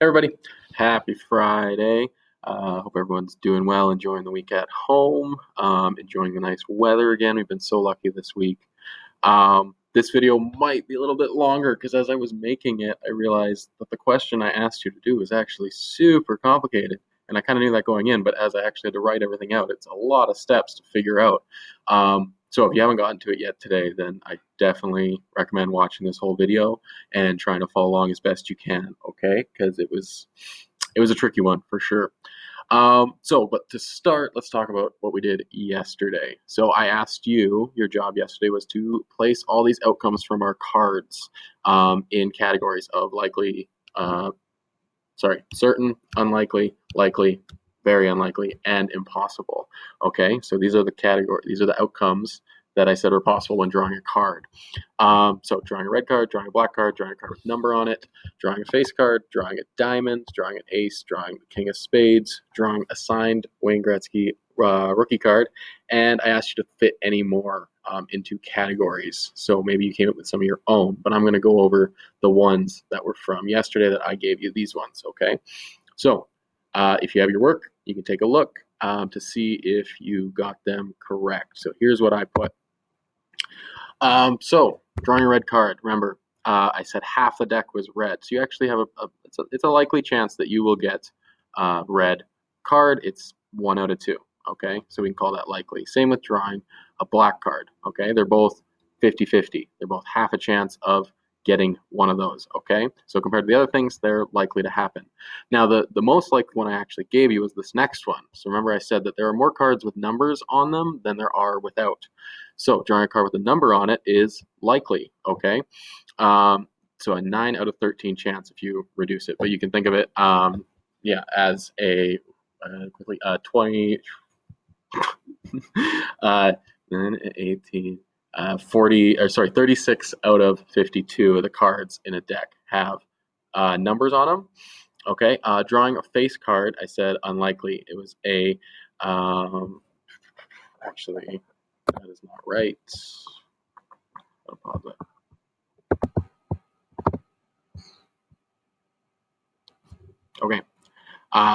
Everybody, happy Friday. Hope everyone's doing well, enjoying the week at home, enjoying the nice weather again. We've been so lucky this week. This video might be a little bit longer because as I was making it, I realized that the question I asked you to do was actually super complicated. And I kind of knew that going in, but as I actually had to write everything out, it's a lot of steps to figure out. So if you haven't gotten to it yet today, then I definitely recommend watching this whole video and trying to follow along as best you can, okay? Because it was a tricky one for sure. But to start, let's talk about what we did yesterday. So I asked you, your job yesterday was to place all these outcomes from our cards in categories of certain, unlikely, likely, very unlikely, and impossible. Okay, so these are the outcomes that I said are possible when drawing a card. So drawing a red card, drawing a black card, drawing a card with a number on it, drawing a face card, drawing a diamond, drawing an ace, drawing the king of spades, drawing a signed Wayne Gretzky rookie card, and I asked you to fit any more into categories. So maybe you came up with some of your own, but I'm going to go over the ones that were from yesterday that I gave you these ones, okay? So if you have your work, you can take a look to see if you got them correct. So here's what I put. So drawing a red card, remember, I said half the deck was red. So you actually have it's a likely chance that you will get red card. It's 1 out of 2. Okay, so we can call that likely. Same with drawing a black card. Okay, they're both 50-50. They're both half a chance of getting one of those. Okay, so compared to the other things, they're likely to happen. Now, the most likely one I actually gave you was this next one. So remember I said that there are more cards with numbers on them than there are without. So drawing a card with a number on it is likely, okay? So a 9 out of 13 chance if you reduce it. But you can think of it, as a 20, 18, 36 out of 52 of the cards in a deck have numbers on them. Okay, drawing a face card, I said unlikely. It was a, actually, that is not right. I'll pause it. Okay.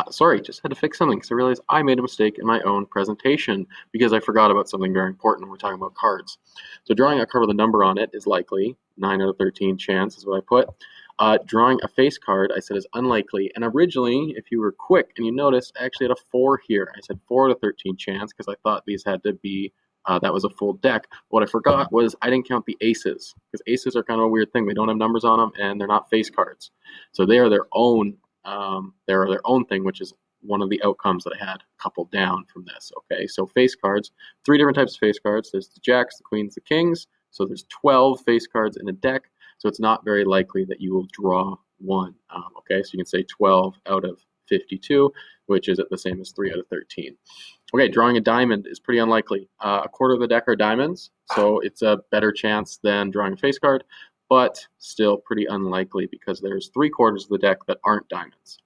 Sorry, just had to fix something because I realized I made a mistake in my own presentation because I forgot about something very important when we're talking about cards. So drawing a card with a number on it is likely, 9 out of 13 chance is what I put. Drawing a face card, I said is unlikely. And originally, if you were quick and you noticed, I actually had a 4 here. I said 4 out of 13 chance because I thought these had to be, that was a full deck. What I forgot was I didn't count the aces because aces are kind of a weird thing. They don't have numbers on them and they're not face cards. So they are their own thing, which is one of the outcomes that I had a couple down from this. Okay, so face cards, 3 different types of face cards. There's the jacks, the queens, the kings. So there's 12 face cards in a deck. So it's not very likely that you will draw one. Okay, so you can say 12 out of 52, which is the same as 3 out of 13. Okay, drawing a diamond is pretty unlikely. A quarter of the deck are diamonds, so it's a better chance than drawing a face card, but still pretty unlikely because there's 3/4 of the deck that aren't diamonds.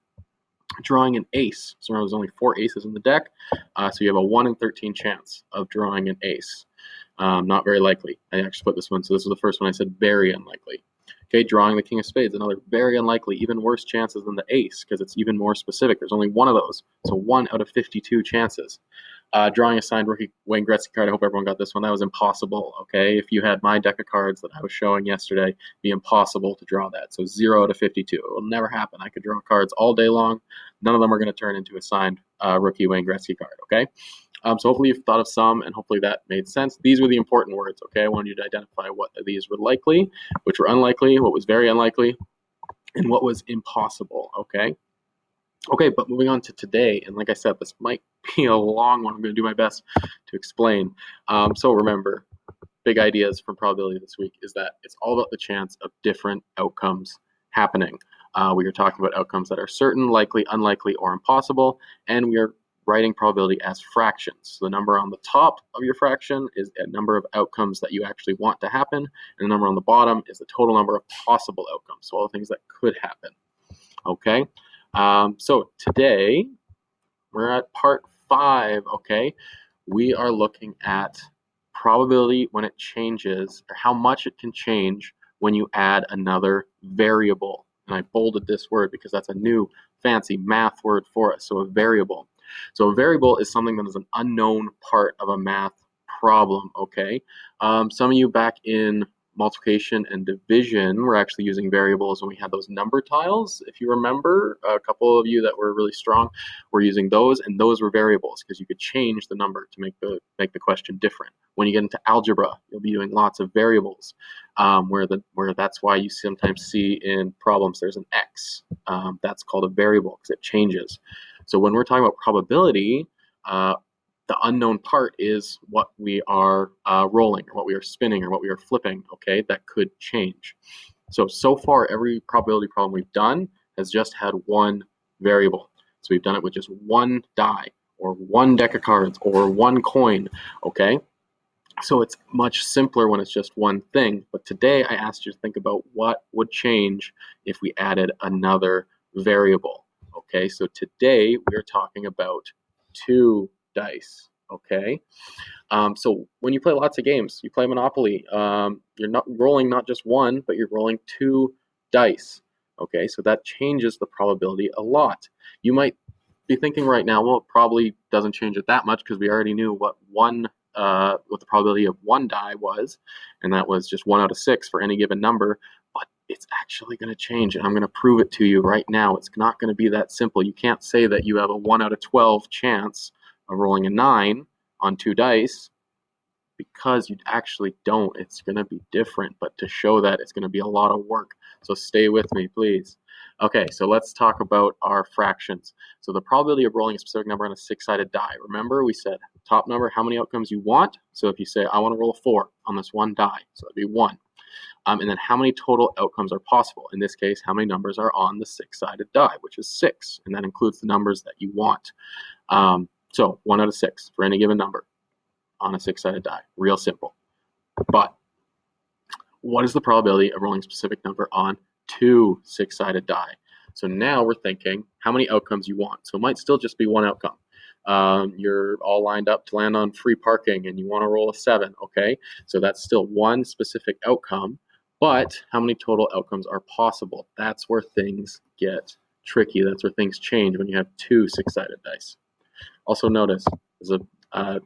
Drawing an ace. So remember, there's only 4 aces in the deck, so you have a 1 in 13 chance of drawing an ace. Not very likely. I actually put this one, so this is the first one I said very unlikely. Okay, drawing the king of spades, another very unlikely, even worse chances than the ace because it's even more specific. There's only one of those, so 1 out of 52 chances. Drawing a signed rookie Wayne Gretzky card, I hope everyone got this one. That was impossible, okay? If you had my deck of cards that I was showing yesterday, it'd be impossible to draw that. So 0 out of 52. It will never happen. I could draw cards all day long. None of them are going to turn into a signed rookie Wayne Gretzky card, okay? So hopefully you've thought of some, and hopefully that made sense. These were the important words, okay? I wanted you to identify what of these were likely, which were unlikely, what was very unlikely, and what was impossible, okay? Okay, but moving on to today, and like I said, this might be a long one. I'm going to do my best to explain. So remember, big ideas from probability this week is that it's all about the chance of different outcomes happening. We are talking about outcomes that are certain, likely, unlikely, or impossible, and we are writing probability as fractions. So the number on the top of your fraction is a number of outcomes that you actually want to happen, and the number on the bottom is the total number of possible outcomes, so all the things that could happen. Okay? So today, we're at part 5, okay? We are looking at probability when it changes, or how much it can change when you add another variable. And I bolded this word because that's a new fancy math word for us. So a variable. So a variable is something that is an unknown part of a math problem, okay? Some of you back in multiplication and division were actually using variables when we had those number tiles. If you remember, a couple of you that were really strong were using those, and those were variables because you could change the number to make the question different. When you get into algebra, you'll be doing lots of variables, where that's why you sometimes see in problems there's an x. That's called a variable because it changes. So when we're talking about probability, the unknown part is what we are rolling, or what we are spinning, or what we are flipping, okay? That could change. So far, every probability problem we've done has just had one variable. So we've done it with just one die, or one deck of cards, or one coin, okay? So it's much simpler when it's just one thing. But today I asked you to think about what would change if we added another variable, okay? So today we're talking about 2 dice, okay? So when you play lots of games, you play Monopoly, you're not rolling not just one, but you're rolling 2 dice, okay? So that changes the probability a lot. You might be thinking right now, well, it probably doesn't change it that much because we already knew what the probability of 1 die was, and that was just 1 out of 6 for any given number. But it's actually going to change, and I'm going to prove it to you right now. It's not going to be that simple. You can't say that you have a 1 out of 12 chance of rolling a 9 on 2 dice, because you actually don't. It's going to be different, but to show that, it's going to be a lot of work. So stay with me, please. Okay, so let's talk about our fractions. So the probability of rolling a specific number on a 6-sided die. Remember, we said top number, how many outcomes you want. So if you say, I want to roll a 4 on this one die, so it'd be 1. And then how many total outcomes are possible? In this case, how many numbers are on the 6-sided die, which is 6, and that includes the numbers that you want. So 1 out of 6 for any given number on a 6-sided die. Real simple. But what is the probability of rolling a specific number on 2 6-sided die? So now we're thinking how many outcomes you want. So it might still just be one outcome. You're all lined up to land on free parking and you want to roll a 7, okay? So that's still one specific outcome, but how many total outcomes are possible? That's where things get tricky. That's where things change when you have 2 6-sided dice. Also notice, there's a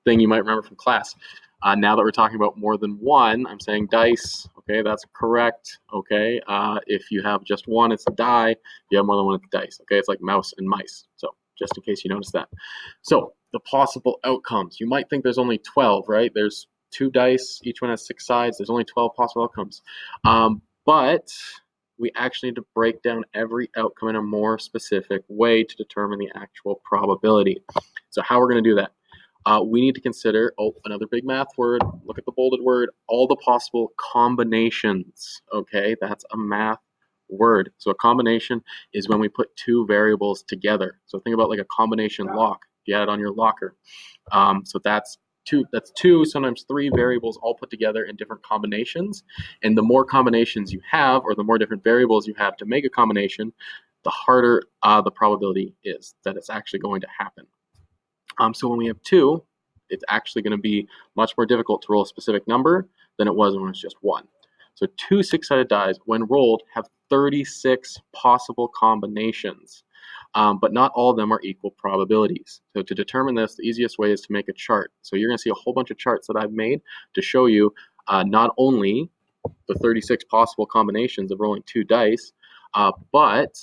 thing you might remember from class. Now that we're talking about more than one, I'm saying dice. Okay, that's correct. Okay, if you have just one, it's a die. If you have more than one, it's dice. Okay, it's like mouse and mice. So just in case you noticed that. So the possible outcomes. You might think there's only 12, right? There's 2 dice. Each one has 6 sides. There's only 12 possible outcomes. But we actually need to break down every outcome in a more specific way to determine the actual probability. So how we're going to do that? We need to consider, another big math word, look at the bolded word, all the possible combinations, okay? That's a math word. So a combination is when we put 2 variables together. So think about like a combination lock, if you had it on your locker. So that's 2, sometimes 3 variables all put together in different combinations. And the more combinations you have, or the more different variables you have to make a combination, the harder the probability is that it's actually going to happen. So when we have 2, it's actually going to be much more difficult to roll a specific number than it was when it was just 1. So 2 6-sided dice, when rolled, have 36 possible combinations, but not all of them are equal probabilities. So to determine this, the easiest way is to make a chart. So you're going to see a whole bunch of charts that I've made to show you not only the 36 possible combinations of rolling 2 dice, but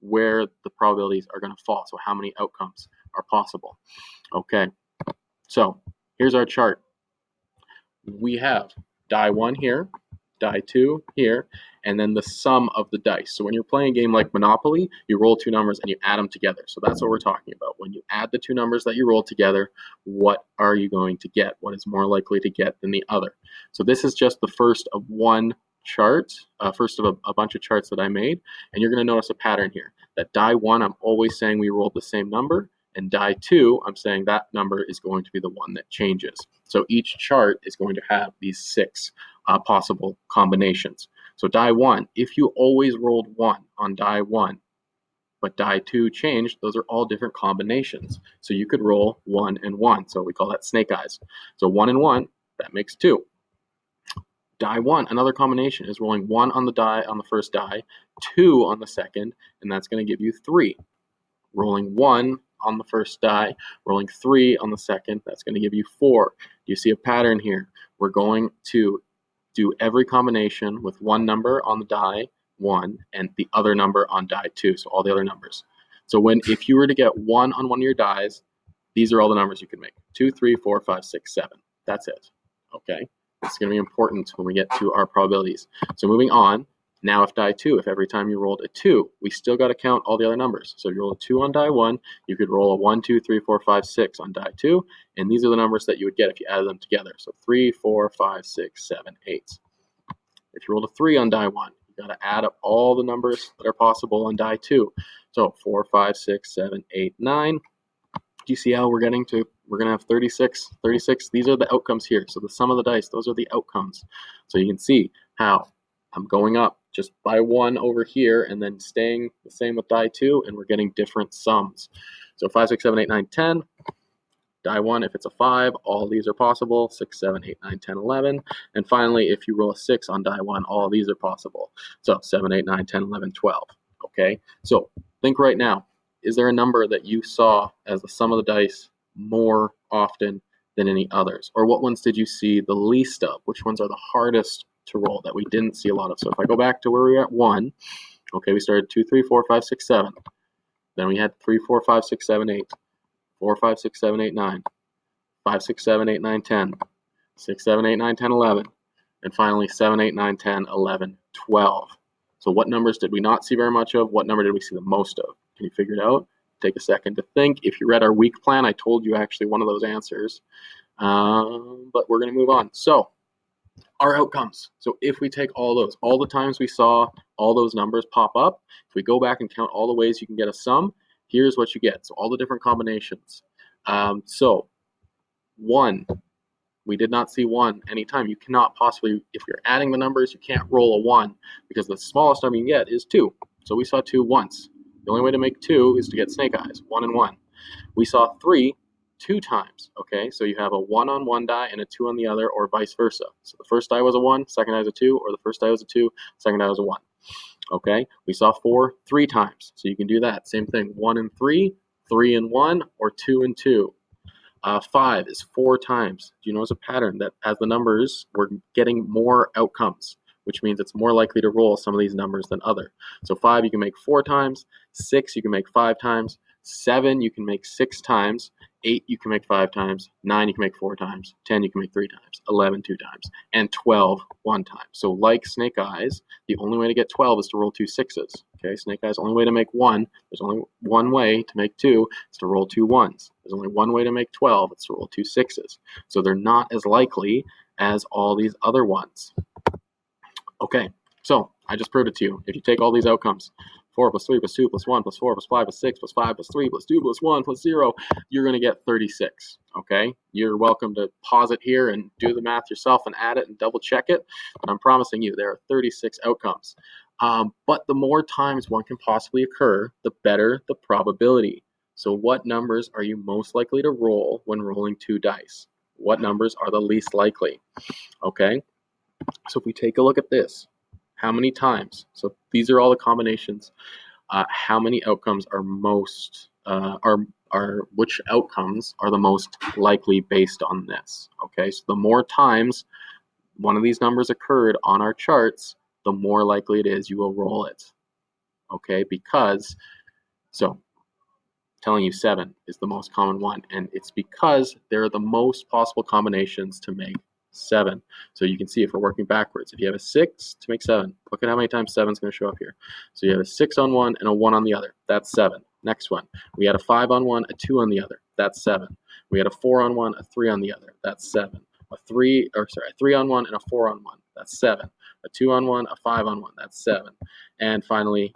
where the probabilities are going to fall. So how many outcomes are possible. Okay, so here's our chart. We have die 1 here, die 2 here, and then the sum of the dice. So when you're playing a game like Monopoly, you roll 2 numbers and you add them together. So that's what we're talking about. When you add the 2 numbers that you roll together, what are you going to get? What is more likely to get than the other? So this is just the first of one chart, first of a bunch of charts that I made, and you're going to notice a pattern here. That die 1, I'm always saying we rolled the same number, and die 2, I'm saying that number is going to be the one that changes. So each chart is going to have these 6 possible combinations. So die 1, if you always rolled 1 on die 1, but die 2 changed, those are all different combinations. So you could roll 1 and 1. So we call that snake eyes. So 1 and 1, that makes 2. Die 1, another combination, is rolling 1 on the die on the first die, 2 on the second, and that's going to give you 3. Rolling 1 on the first die, rolling 3 on the second, that's going to give you 4. Do you see a pattern here? We're going to do every combination with one number on the die 1 and the other number on die 2, so all the other numbers. So if you were to get 1 on one of your dies, these are all the numbers you can make. 2, 3, 4, 5, 6, 7. That's it. Okay? It's going to be important when we get to our probabilities. So moving on, now if die 2, if every time you rolled a 2, we still got to count all the other numbers. So if you roll a 2 on die 1, you could roll a 1, 2, 3, 4, 5, 6 on die 2, and these are the numbers that you would get if you added them together. So 3, 4, 5, 6, 7, 8. If you rolled a 3 on die 1, you got to add up all the numbers that are possible on die 2. So 4, 5, 6, 7, 8, 9. Do you see how we're going to have 36? These are the outcomes here. So the sum of the dice, those are the outcomes. So you can see how I'm going up just by 1 over here and then staying the same with die 2, and we're getting different sums. So 5, 6, 7, 8, 9, 10. Die 1, if it's a 5, all these are possible. 6, 7, 8, 9, 10, 11. And finally, if you roll a 6 on die 1, all of these are possible. So 7, 8, 9, 10, 11, 12. Okay, so think right now. Is there a number that you saw as the sum of the dice more often than any others? Or what ones did you see the least of? Which ones are the hardest to roll that we didn't see a lot of? So if I go back to where we were at 1, okay, we started 2, 3, 4, 5, 6, 7. Then we had 3, 4, 5, 6, 7, 8. 4, 5, 6, 7, 8, 9. 5, 6, 7, 8, 9, 10. 6, 7, 8, 9, 10, 11. And finally 7, 8, 9, 10, 11, 12. So what numbers did we not see very much of? What number did we see the most of? Can you figure it out? Take a second to think. If you read our week plan, I told you actually one of those answers. But we're going to move on. So our outcomes. So if we take all the times we saw all those numbers pop up, if we go back and count all the ways you can get a sum, here's what you get. So all the different combinations. So 1, we did not see 1 anytime. You cannot possibly, if you're adding the numbers, you can't roll a 1 because the smallest number you can get is 2. So we saw 2 once. The only way to make 2 is to get snake eyes, 1 and 1. We saw 3 2 times, okay? So you have a 1 on one die and a 2 on the other, or vice versa. So the first die was a 1, second die was a 2, or the first die was a 2, second die was a 1. Okay, we saw 4 3 times. So you can do that. Same thing, 1 and 3, 3 and 1, or 2 and 2. 5 is 4 times. Do you notice a pattern that as the numbers, we're getting more outcomes, which means it's more likely to roll some of these numbers than other. So 5 you can make 4 times, 6 you can make 5 times, 7 you can make 6 times, 8 you can make 5 times, 9 you can make 4 times, 10 you can make 3 times, 11 2 times, and 12 1 time. So like snake eyes, the only way to get 12 is to roll 2 6s. Okay, snake eyes, only way to make 1, there's only one way to make 2, is to roll 2 1s. There's only one way to make 12, it's to roll 2 6s. So they're not as likely as all these other ones. Okay, so I just proved it to you. If you take all these outcomes, 4 plus 3 plus 2 plus 1 plus 4 plus 5 plus 6 plus 5 plus 3 plus 2 plus 1 plus 0, you're going to get 36, okay? You're welcome to pause it here and do the math yourself and add it and double check it, but I'm promising you there are 36 outcomes. But the more times one can possibly occur, the better the probability. So what numbers are you most likely to roll when rolling 2 dice? What numbers are the least likely? Okay, so if we take a look at this, how many times? So these are all the combinations. How many outcomes are most which outcomes are the most likely based on this? Okay, so the more times one of these numbers occurred on our charts, the more likely it is you will roll it. Okay, because so telling you 7 is the most common one, and it's because there are the most possible combinations to make 7. So you can see if we're working backwards, if you have a 6 to make 7, look at how many times 7 is going to show up here. So you have a 6 on one and a 1 on the other. That's 7. Next one, we had a 5 on one, a 2 on the other. That's 7. We had a 4 on one, a 3 on the other. That's 7. A 3 on one and a 4 on one. That's 7. A 2 on one, a 5 on one. That's 7. And finally,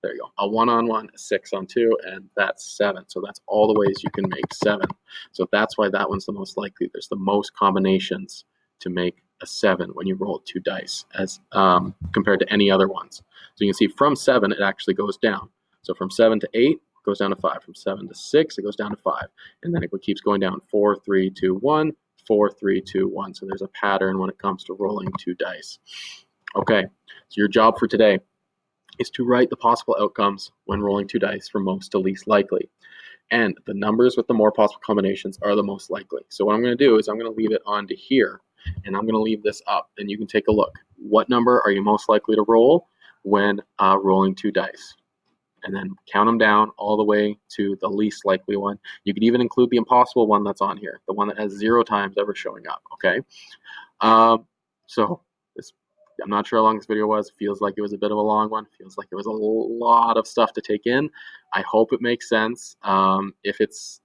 there you go. A 1 on 1, a 6 on 2, and that's 7. So that's all the ways you can make 7. So that's why that one's the most likely. There's the most combinations to make a 7 when you roll 2 dice as compared to any other ones. So you can see from 7, it actually goes down. So from 7 to 8, it goes down to 5. From 7 to 6, it goes down to 5. And then it keeps going down. 4, 3, 2, 1, 4, 3, 2, 1. So there's a pattern when it comes to rolling 2 dice. Okay, so your job for today is to write the possible outcomes when rolling 2 dice from most to least likely. And the numbers with the more possible combinations are the most likely. So what I'm going to do is I'm going to leave it onto here, and I'm going to leave this up, and you can take a look. What number are you most likely to roll when rolling 2 dice? And then count them down all the way to the least likely one. You could even include the impossible one that's on here, the one that has 0 times ever showing up, okay? So I'm not sure how long this video was. It feels like it was a bit of a long one. It feels like it was a lot of stuff to take in. I hope it makes sense. If it's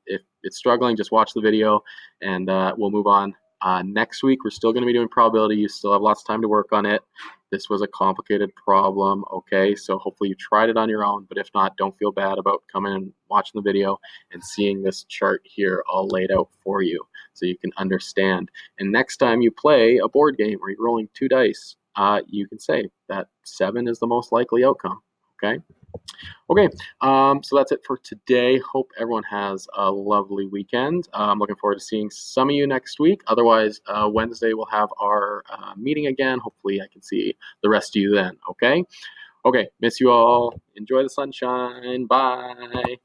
struggling, just watch the video, and we'll move on. Next week, we're still going to be doing probability. You still have lots of time to work on it. This was a complicated problem, okay? So hopefully you tried it on your own, but if not, don't feel bad about coming and watching the video and seeing this chart here all laid out for you so you can understand. And next time you play a board game where you're rolling 2 dice, you can say that 7 is the most likely outcome, okay? Okay, so that's it for today. Hope everyone has a lovely weekend. I'm looking forward to seeing some of you next week. Otherwise, Wednesday we'll have our meeting again. Hopefully I can see the rest of you then, okay? Okay, miss you all. Enjoy the sunshine. Bye.